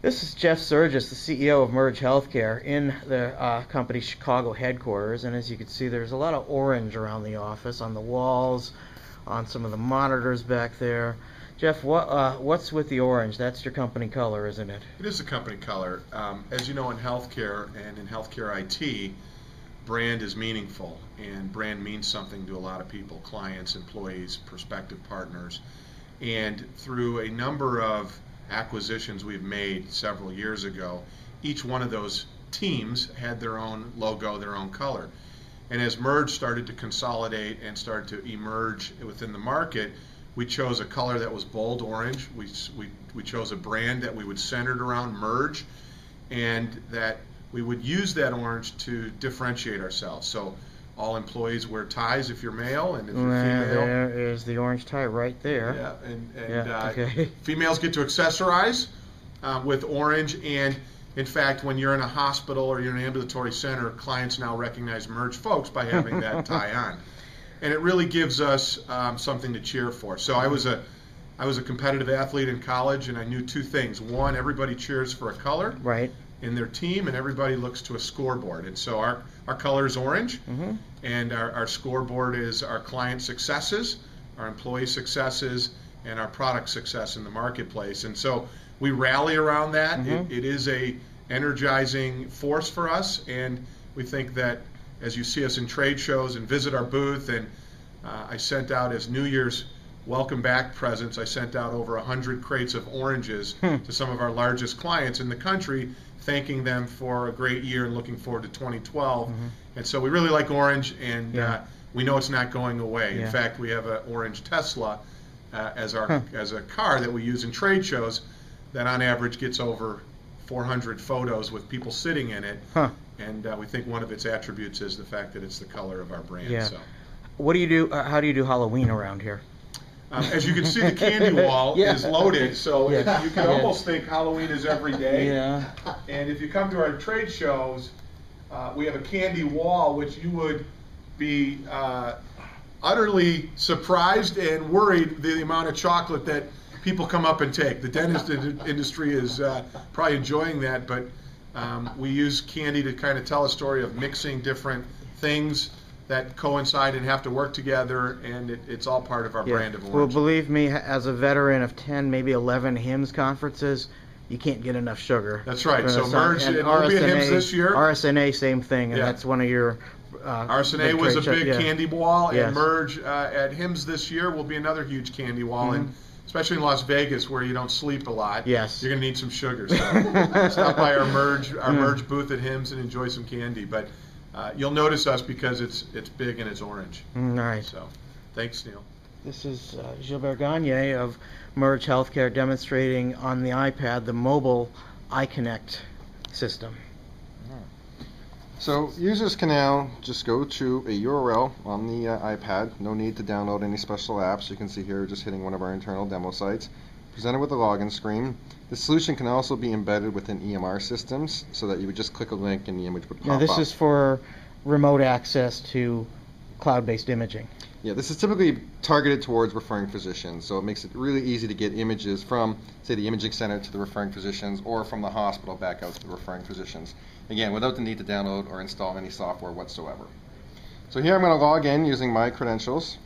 This is Jeff Surgis, the CEO of Merge Healthcare, in the company's Chicago headquarters. And as you can see, there's a lot of orange around the office, on the walls, on some of the monitors back there. Jeff, what's with the orange? That's your company color, isn't it? It is the company color. As you know, in healthcare and in healthcare IT, brand is meaningful, and brand means something to a lot of people, clients, employees, prospective partners. And through a number of acquisitions we've made several years ago, each one of those teams had their own logo, their own color. And as Merge started to consolidate and started to emerge within the market, we chose a color that was bold orange. We chose a brand that we would center around Merge, and that we would use that orange to differentiate ourselves. So all employees wear ties if you're male, and if you're female. There is the orange tie right there. Yeah, and okay. Females get to accessorize with orange, and in fact, when you're in a hospital or you're in an ambulatory center, clients now recognize Merge folks by having that tie on. And it really gives us something to cheer for. So I was a competitive athlete in college, and I knew two things. One, everybody cheers for a color. Right. In their team, and everybody looks to a scoreboard. And so our color is orange, and our scoreboard is our client successes, our employee successes, and our product success in the marketplace. And so we rally around that. It is a energizing force for us, and we think that as you see us in trade shows and visit our booth, and I sent out as New Year's welcome back presents, I sent out over 100 crates of oranges to some of our largest clients in the country, thanking them for a great year and looking forward to 2012. And so we really like orange, and we know it's not going away. In fact, we have an orange Tesla as a car that we use in trade shows that on average gets over 400 photos with people sitting in it. And we think one of its attributes is the fact that it's the color of our brand. So. What do you do? How do you do Halloween around here? As you can see, the candy wall is loaded, so you can almost think Halloween is every day. And if you come to our trade shows, we have a candy wall, which you would be utterly surprised and worried the amount of chocolate that people come up and take. The dentist industry is probably enjoying that, but we use candy to kind of tell a story of mixing different things that coincide and have to work together, and it's all part of our brand of orange. Well, believe me, as a veteran of 10, maybe 11 HIMSS conferences, you can't get enough sugar. That's right. So Merge, and we'll be at HIMSS this year. RSNA, same thing, and that's one of your RSNA was a big candy wall, and Merge at HIMSS this year will be another huge candy wall, and especially in Las Vegas where you don't sleep a lot, you're going to need some sugar. So stop by our Merge booth at HIMSS and enjoy some candy. But you'll notice us because it's big and it's orange. Nice. So, thanks, Neil. This is Gilbert Gagné of Merge Healthcare demonstrating on the iPad the mobile iConnect system. So users can now just go to a URL on the iPad. No need to download any special apps. You can see here just hitting one of our internal demo sites. Presented with a login screen. The solution can also be embedded within EMR systems, so that you would just click a link and the image would pop up. Now this is for remote access to cloud-based imaging. Yeah, this is typically targeted towards referring physicians, so it makes it really easy to get images from, say, the imaging center to the referring physicians, or from the hospital back out to the referring physicians. Again, without the need to download or install any software whatsoever. So here I'm going to log in using my credentials.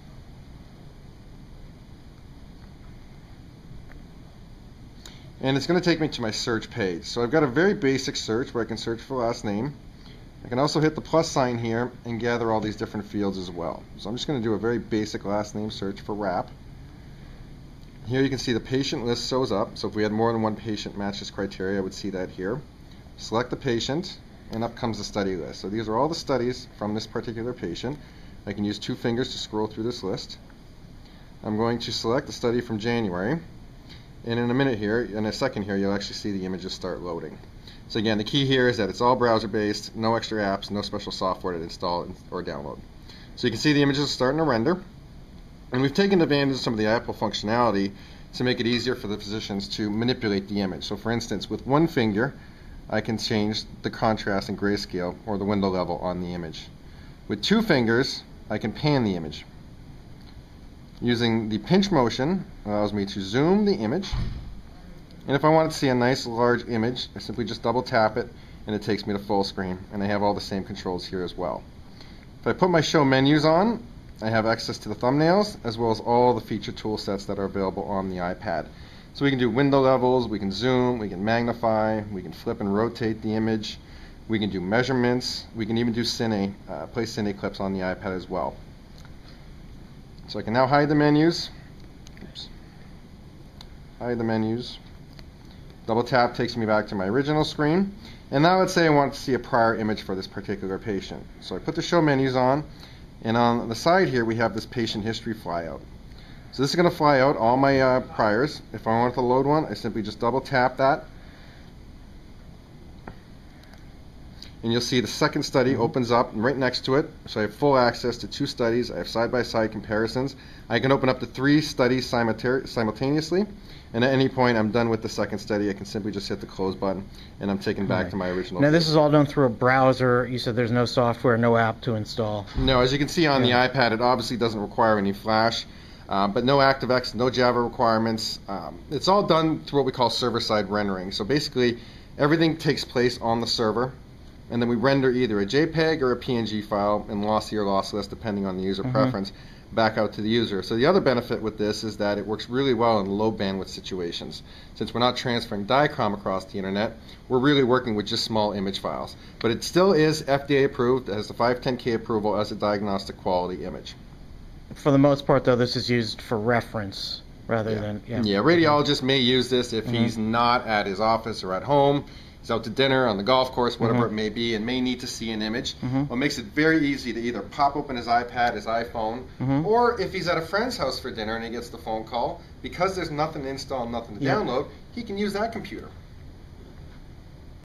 And it's going to take me to my search page. So I've got a very basic search where I can search for last name. I can also hit the plus sign here and gather all these different fields as well. So I'm just going to do a very basic last name search for RAP. Here you can see the patient list shows up. So if we had more than one patient match this criteria, I would see that here. Select the patient, and up comes the study list. So these are all the studies from this particular patient. I can use 2 fingers to scroll through this list. I'm going to select the study from January. And in a second here, you'll actually see the images start loading. So again, the key here is that it's all browser-based, no extra apps, no special software to install or download. So you can see the images are starting to render. And we've taken advantage of some of the Apple functionality to make it easier for the physicians to manipulate the image. So for instance, with 1 finger, I can change the contrast and grayscale, or the window level on the image. With 2 fingers, I can pan the image. Using the pinch motion allows me to zoom the image And if I want to see a nice large image, I simply just double tap it and it takes me to full screen, and I have all the same controls here as well. If I put my show menus on, I have access to the thumbnails as well as all the feature tool sets that are available on the iPad. So we can do window levels, we can zoom, we can magnify, we can flip and rotate the image, we can do measurements, we can even do cine, play cine clips on the iPad as well. So I can now hide the menus. Oops. Hide the menus. Double tap takes me back to my original screen. And now let's say I want to see a prior image for this particular patient. So I put the show menus on, and on the side here we have this patient history flyout. So this is going to fly out all my priors. If I want to load one, I simply just double tap that. And you'll see the second study opens up right next to it. So I have full access to 2 studies. I have side-by-side comparisons. I can open up to 3 studies simultaneously. And at any point I'm done with the second study, I can simply just hit the close button and I'm taken back to my original. Now this is all done through a browser. You said there's no software, no app to install. No, as you can see on the iPad, it obviously doesn't require any Flash. But no ActiveX, no Java requirements. It's all done through what we call server-side rendering. So basically, everything takes place on the server, and then we render either a JPEG or a PNG file in lossy or lossless, depending on the user preference, back out to the user. So the other benefit with this is that it works really well in low bandwidth situations. Since we're not transferring diachrome across the internet, we're really working with just small image files. But it still is FDA approved. It has the 510K approval as a diagnostic quality image. For the most part, though, this is used for reference rather than... Yeah, radiologists may use this if he's not at his office or at home. He's out to dinner, on the golf course, whatever it may be, and may need to see an image. What makes it very easy to either pop open his iPad, his iPhone, or if he's at a friend's house for dinner and he gets the phone call, because there's nothing to install, nothing to download, he can use that computer.